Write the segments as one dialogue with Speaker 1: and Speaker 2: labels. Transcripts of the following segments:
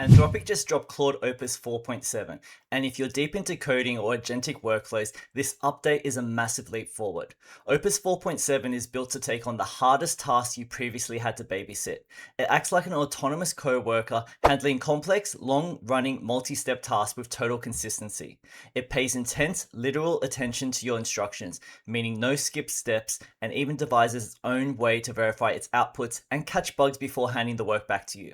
Speaker 1: Anthropic just dropped Claude Opus 4.7, and if you're deep into coding or agentic workflows, this update is a massive leap forward. Opus 4.7 is built to take on the hardest tasks you previously had to babysit. It acts like an autonomous co-worker, handling complex, long-running, multi-step tasks with total consistency. It pays intense, literal attention to your instructions, meaning no skip steps, and even devises its own way to verify its outputs and catch bugs before handing the work back to you.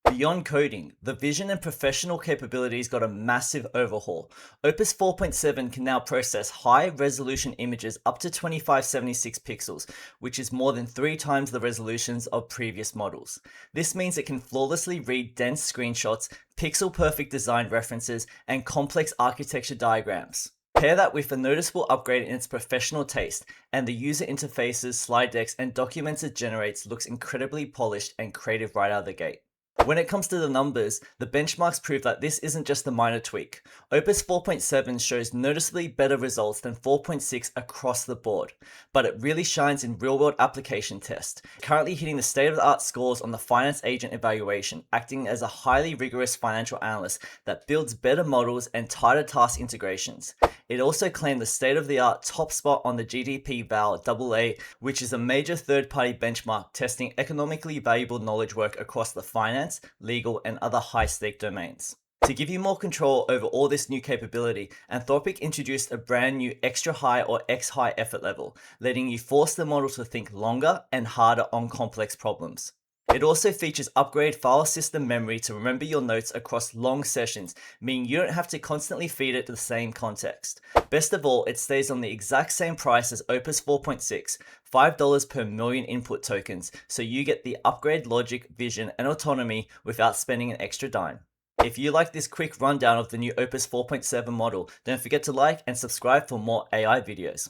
Speaker 1: Beyond coding, the vision and professional capabilities got a massive overhaul. Opus 4.7 can now process high-resolution images up to 2576 pixels, which is more than 3 times the resolutions of previous models. This means it can flawlessly read dense screenshots, pixel-perfect design references, and complex architecture diagrams. Pair that with a noticeable upgrade in its professional taste, and the user interfaces, slide decks, and documents it generates looks incredibly polished and creative right out of the gate. When it comes to the numbers, the benchmarks prove that this isn't just a minor tweak. Opus 4.7 shows noticeably better results than 4.6 across the board, but it really shines in real-world application tests, currently hitting the state-of-the-art scores on the finance agent evaluation, acting as a highly rigorous financial analyst that builds better models and tighter task integrations. It also claimed the state-of-the-art top spot on the GDP Val AA, which is a major third-party benchmark testing economically valuable knowledge work across the finance, legal, and other high-stake domains. To give you more control over all this new capability, Anthropic introduced a brand new extra high or X high effort level, letting you force the model to think longer and harder on complex problems. It also features upgraded file system memory to remember your notes across long sessions, meaning you don't have to constantly feed it the same context. Best of all, it stays on the exact same price as Opus 4.6, $5 per million input tokens, so you get the upgrade logic, vision, and autonomy without spending an extra dime. If you like this quick rundown of the new Opus 4.7 model, don't forget to like and subscribe for more AI videos.